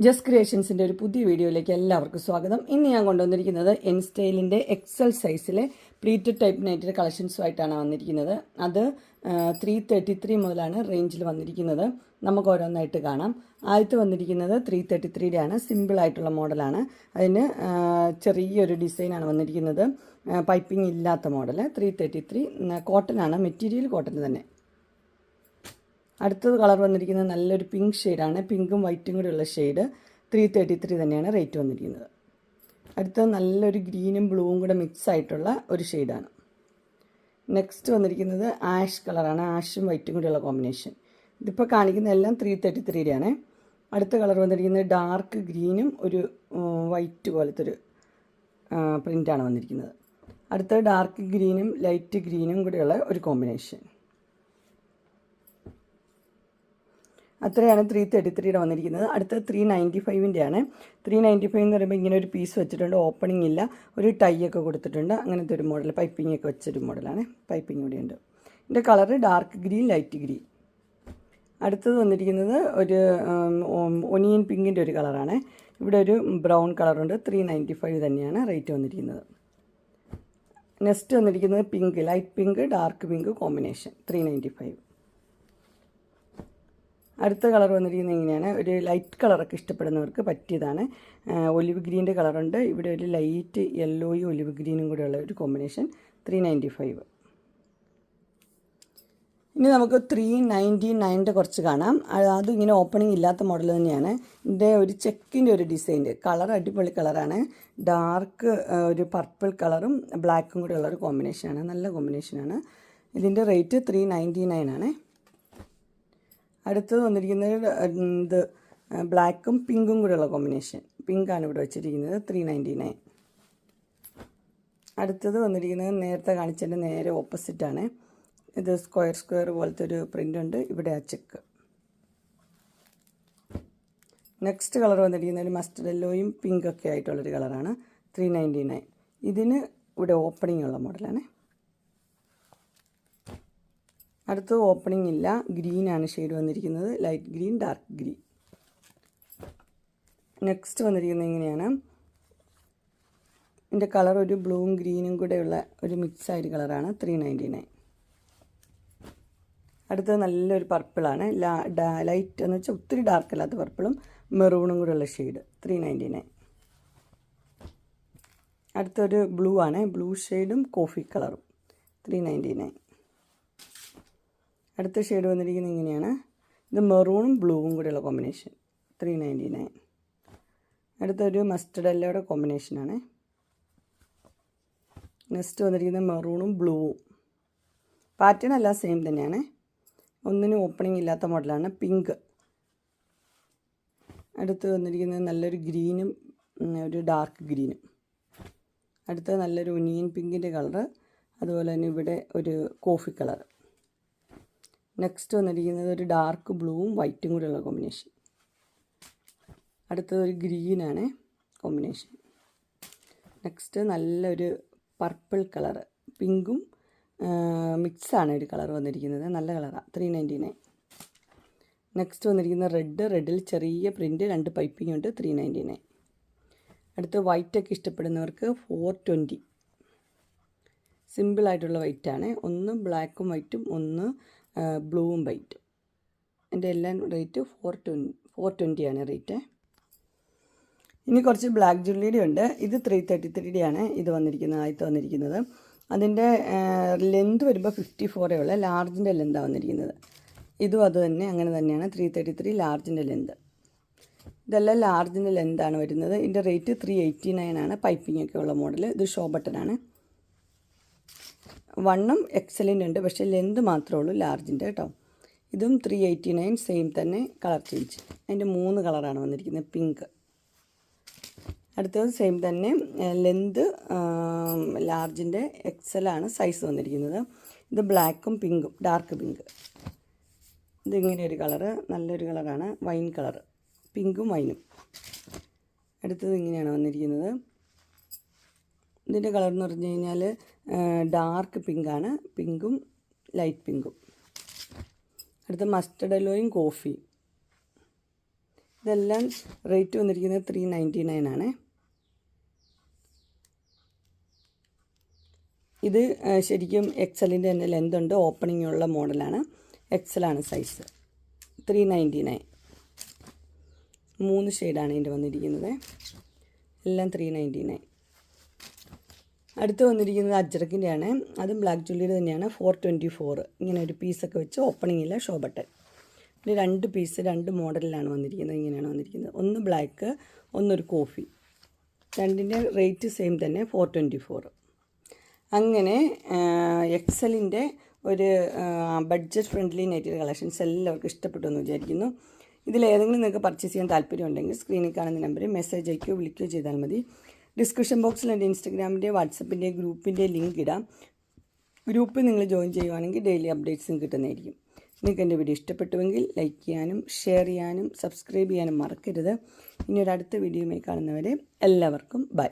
Just ക്രിയേഷൻസിൻ്റെ ഒരു പുതിയ വീഡിയോയിലേക്ക് എല്ലാവർക്കും സ്വാഗതം. ഇന്ന് ഞാൻ കൊണ്ടുവന്നിരിക്കുന്നത് എൻ സ്റ്റൈലിൻ്റെ എക്സൽ സൈസിലെ പ്ലീറ്റഡ് ടൈപ്പ് നൈറ്റിൻ്റെ കളക്ഷൻസുമായിട്ടാണ് വന്നിരിക്കുന്നത്. അത് 333 മുതലാണ് റേഞ്ചിൽ വന്നിരിക്കുന്നത്. നമുക്ക് ഓരോന്നായിട്ട് കാണാം. ആദ്യത്തെ വന്നിരിക്കുന്നത് 333 ആണ്. സിമ്പിളായിട്ടുള്ള മോഡലാണ്. അതിന് ചെറിയൊരു ഡിസൈനാണ് വന്നിരിക്കുന്നത്. പൈപ്പിംഗ് ഇല്ലാത്ത മോഡൽ 333 കോട്ടനാണ്. മെറ്റീരിയൽ കോട്ടൺ തന്നെ. അടുത്തത് കളർ വന്നിരിക്കുന്നത് നല്ലൊരു പിങ്ക് ഷെയ്ഡാണ്. പിങ്കും വൈറ്റും കൂടെയുള്ള ഷെയ്ഡ് 333 തന്നെയാണ് റേറ്റ് വന്നിരിക്കുന്നത്. അടുത്തത് നല്ലൊരു ഗ്രീനും ബ്ലൂവും കൂടെ മിക്സ് ആയിട്ടുള്ള ഒരു ഷെയ്ഡാണ്. നെക്സ്റ്റ് വന്നിരിക്കുന്നത് ആഷ് കളറാണ്. ആഷും വൈറ്റും കൂടെയുള്ള കോമ്പിനേഷൻ. ഇതിപ്പോൾ കാണിക്കുന്ന എല്ലാം 333 ആണ്. അടുത്ത കളർ വന്നിരിക്കുന്നത് ഡാർക്ക് ഗ്രീനും ഒരു വൈറ്റ് പോലത്തെ ഒരു പ്രിൻ്റാണ് വന്നിരിക്കുന്നത്. അടുത്തത് ഡാർക്ക് ഗ്രീനും ലൈറ്റ് ഗ്രീനും കൂടെയുള്ള ഒരു കോമ്പിനേഷൻ. അത്രയാണ് 333 വന്നിരിക്കുന്നത്. അടുത്ത 395 ആണ്. 395 എന്ന് പറയുമ്പോൾ ഇങ്ങനെ ഒരു പീസ് വെച്ചിട്ടുണ്ട്. ഓപ്പണിംഗ് ഇല്ല. ഒരു ടൈ ഒക്കെ കൊടുത്തിട്ടുണ്ട്. അങ്ങനത്തെ ഒരു മോഡൽ, പൈപ്പിംഗ് ഒക്കെ വെച്ചൊരു മോഡലാണ്. പൈപ്പിംഗ് കൂടിയുണ്ട്. ഇതിൻ്റെ colour dark green light green. അടുത്തത് വന്നിരിക്കുന്നത് ഒരു ഒനിയൻ പിങ്കിൻ്റെ ഒരു കളറാണ്. ഇവിടെ ഒരു ബ്രൗൺ കളറുണ്ട്. 395 തന്നെയാണ് റേറ്റ് വന്നിരിക്കുന്നത്. നെക്സ്റ്റ് വന്നിരിക്കുന്നത് pink, light pink dark pink combination 395. അടുത്ത കളർ വന്നിരിക്കുന്നത് ഇങ്ങനെയാണ്. ഒരു ലൈറ്റ് കളറൊക്കെ ഇഷ്ടപ്പെടുന്നവർക്ക് പറ്റിയതാണ്. ഒലിവ് ഗ്രീൻ്റെ കളറുണ്ട്. ഇവിടെ ഒരു ലൈറ്റ് യെല്ലോയും ഒലിവ് ഗ്രീനും കൂടെയുള്ള ഒരു കോമ്പിനേഷൻ 395. ഇനി നമുക്ക് 399 കുറച്ച് കാണാം. അതും ഇങ്ങനെ ഓപ്പണിംഗ് ഇല്ലാത്ത മോഡൽ തന്നെയാണ്. ഇതിൻ്റെ ഒരു ചെക്കിൻ്റെ ഒരു ഡിസൈൻ. കളർ അടിപൊളി കളറാണ്. ഡാർക്ക് ഒരു പർപ്പിൾ കളറും ബ്ലാക്കും കൂടെ ഉള്ളൊരു കോമ്പിനേഷനാണ്. നല്ല കോമ്പിനേഷനാണ്. ഇതിൻ്റെ റേറ്റ് 399 ആണ്. അടുത്തത് വന്നിരിക്കുന്നത് ഇത് ബ്ലാക്കും പിങ്കും കൂടെയുള്ള കോമ്പിനേഷൻ. പിങ്കാണ് ഇവിടെ വെച്ചിരിക്കുന്നത് 399. അടുത്തത് വന്നിരിക്കുന്നത് നേരത്തെ കാണിച്ചതിൻ്റെ നേരെ ഓപ്പോസിറ്റാണ്. ഇത് സ്ക്വയർ പോലത്തെ ഒരു പ്രിൻ്റ് ഉണ്ട്. ഇവിടെ ആ ചെക്ക്. നെക്സ്റ്റ് കളർ വന്നിരിക്കുന്നത് ഒരു മസ്റ്റർഡ് യെല്ലോയും പിങ്കൊക്കെ ആയിട്ടുള്ളൊരു കളറാണ് 399. ഇതിന് ഇവിടെ ഓപ്പണിംഗ് ഉള്ള മോഡലാണ്. അടുത്ത് ഓപ്പണിംഗ് ഇല്ല. ഗ്രീനാണ് ഷെയ്ഡ് വന്നിരിക്കുന്നത്. Light green dark green. Next വന്നിരിക്കുന്നത് ഇങ്ങനെയാണ്. ഇതിൻ്റെ കളർ ഒരു ബ്ലൂവും ഗ്രീനും കൂടെയുള്ള ഒരു മിക്സായൊരു കളറാണ് 399. അടുത്തത് നല്ലൊരു പർപ്പിളാണ്. ലൈറ്റ് എന്ന് വെച്ചാൽ ഒത്തിരി ഡാർക്ക് അല്ലാത്ത പർപ്പിളും മെറൂണും കൂടെയുള്ള ഷെയ്ഡ് 399. അടുത്തൊരു ബ്ലൂ ആണ്. ബ്ലൂ ഷെയ്ഡും കോഫി കളറും 399. അടുത്ത ഷെയ്ഡ് വന്നിരിക്കുന്നത് ഇങ്ങനെയാണ്. ഇത് മെറൂണും ബ്ലൂവും കൂടെയുള്ള കോമ്പിനേഷൻ 399. അടുത്തൊരു മസ്റ്റർഡ് യെല്ലോയുടെ കോമ്പിനേഷനാണ്. നെക്സ്റ്റ് വന്നിരിക്കുന്നത് മെറൂണും ബ്ലൂവും. പാറ്റേൺ എല്ലാം സെയിം തന്നെയാണ്. ഒന്നിനും ഓപ്പണിംഗ് ഇല്ലാത്ത മോഡലാണ്. പിങ്ക്. അടുത്ത് വന്നിരിക്കുന്നത് നല്ലൊരു ഗ്രീനും ഒരു ഡാർക്ക് ഗ്രീനും. അടുത്തത് നല്ലൊരു ഒനിയൻ പിങ്കിൻ്റെ കളറ്. അതുപോലെ തന്നെ ഇവിടെ ഒരു കോഫി കളർ. നെക്സ്റ്റ് വന്നിരിക്കുന്നത് ഒരു ഡാർക്ക് ബ്ലൂവും വൈറ്റും കൂടെയുള്ള കോമ്പിനേഷൻ. അടുത്തത് ഒരു ഗ്രീനാണ് കോമ്പിനേഷൻ. നെക്സ്റ്റ് നല്ലൊരു പർപ്പിൾ കളറ്. പിങ്കും മിക്സാണ് ഒരു കളർ വന്നിരിക്കുന്നത്. നല്ല കളറാണ് 399. നെക്സ്റ്റ് വന്നിരിക്കുന്നത് റെഡിൽ ചെറിയ പ്രിൻ്റ്, 2 പൈപ്പിംഗ് ഉണ്ട് 399. അടുത്ത് വൈറ്റൊക്കെ ഇഷ്ടപ്പെടുന്നവർക്ക് 420. സിമ്പിളായിട്ടുള്ള വൈറ്റാണ്. ഒന്ന് ബ്ലാക്കും വൈറ്റും, ഒന്ന് ബ്ലൂവും വൈറ്റും. എൻ്റെ എല്ലാം റേറ്റ് 420 ആണ് റേറ്റ്. ഇനി കുറച്ച് ബ്ലാക്ക് ജ്വല്ലറി ഉണ്ട്. ഇത് 333 ആണ് ഇത് വന്നിരിക്കുന്നത്. ആദ്യത്തെ വന്നിരിക്കുന്നത് അതിൻ്റെ ലെന്ത് വരുമ്പോൾ 54 ഉള്ള ലാർജിൻ്റെ ലെന്താണ് വന്നിരിക്കുന്നത്. ഇതും അത് തന്നെ, അങ്ങനെ തന്നെയാണ് 333 ലാർജിൻ്റെ ലെന്ത്. ഇതെല്ലാം ലാർജിൻ്റെ ലെന്താണ് വരുന്നത്. ഇതിൻ്റെ റേറ്റ് 389 ആണ്. പൈപ്പിംഗ് ഒക്കെ ഉള്ള മോഡൽ. ഇത് ഷോ ബട്ടനാണ്. വണ്ണം എക്സലൻ്റ് ഉണ്ട്, പക്ഷേ ലെന്ത് മാത്രമേ ഉള്ളൂ ലാർജിൻ്റെ കേട്ടോ. ഇതും 389 സെയിം തന്നെ. Colour change. അതിൻ്റെ 3 കളറാണ് വന്നിരിക്കുന്നത്. പിങ്ക്. അടുത്തത് സെയിം തന്നെ. ലെന്ത് ലാർജിൻ്റെ എക്സലാണ് സൈസ് വന്നിരിക്കുന്നത്. ഇത് ബ്ലാക്കും പിങ്കും ഡാർക്ക് പിങ്ക്. ഇതിങ്ങനെ ഒരു കളറ്, നല്ലൊരു കളറാണ്. വൈൻ കളർ, പിങ്കും വൈനും. അടുത്തത് ഇങ്ങനെയാണ് വന്നിരിക്കുന്നത്. ഇതിൻ്റെ കളർ എന്ന് പറഞ്ഞു കഴിഞ്ഞാൽ ഡാർക്ക് പിങ്കാണ്. പിങ്കും ലൈറ്റ് പിങ്കും. അടുത്ത മസ്റ്റർഡ് യെല്ലോയും കോഫി. ഇതെല്ലാം റേറ്റ് വന്നിരിക്കുന്നത് 399 ആണ്. ഇത് ശരിക്കും എക്സലിൻ്റെ തന്നെ ലെന്ത് ഉണ്ട്, ഓപ്പണിംഗ് ഉള്ള മോഡലാണ്. എക്സലാണ് സൈസ്. 399. 3 ഷെയ്ഡാണ് ഇതിൻ്റെ വന്നിരിക്കുന്നത്. എല്ലാം 399. അടുത്ത് വന്നിരിക്കുന്നത് അജ്രക്കിൻ്റെയാണ്. അതും ബ്ലാക്ക് ജുവല്ലറി തന്നെയാണ്. 424. ഇങ്ങനെ ഒരു പീസൊക്കെ വെച്ച് ഓപ്പണിംഗ് ഇല്ല, ഷോ ബട്ടൺ. പിന്നെ 2 പീസ് 2 മോഡലിലാണ് വന്നിരിക്കുന്നത്. ഇങ്ങനെയാണ് വന്നിരിക്കുന്നത്. ഒന്ന് ബ്ലാക്ക്, ഒന്നൊരു കോഫി. രണ്ടിൻ്റെ റേറ്റ് സെയിം തന്നെ, 424. അങ്ങനെ എക്സലിൻ്റെ ഒരു ബഡ്ജറ്റ് ഫ്രണ്ട്ലി നൈറ്റി കളക്ഷൻസ് എല്ലാവർക്കും ഇഷ്ടപ്പെട്ടു എന്ന് വിചാരിക്കുന്നു. ഇതിലേതെങ്കിലും നിങ്ങൾക്ക് പർച്ചേസ് ചെയ്യാൻ താല്പര്യമുണ്ടെങ്കിൽ സ്ക്രീനിൽ കാണുന്ന നമ്പറിൽ മെസ്സേജ് അയക്കുകയോ വിളിക്കുകയോ ചെയ്താൽ മതി. ഡിസ്ക്രിപ്ഷൻ ബോക്സിൽ എൻ്റെ ഇൻസ്റ്റഗ്രാമിൻ്റെ വാട്സപ്പിൻ്റെ ഗ്രൂപ്പിൻ്റെ ലിങ്ക് ഇടാം. ഗ്രൂപ്പിൽ നിങ്ങൾ ജോയിൻ ചെയ്യുവാണെങ്കിൽ ഡെയിലി അപ്ഡേറ്റ്സും കിട്ടുന്നതായിരിക്കും. നിങ്ങൾക്ക് എൻ്റെ വീഡിയോ ഇഷ്ടപ്പെട്ടുവെങ്കിൽ ലൈക്ക് ചെയ്യാനും ഷെയർ ചെയ്യാനും സബ്സ്ക്രൈബ് ചെയ്യാനും മറക്കരുത്. ഇനി ഒരു അടുത്ത വീഡിയോയുമായി കാണുന്നവരെ എല്ലാവർക്കും ബൈ.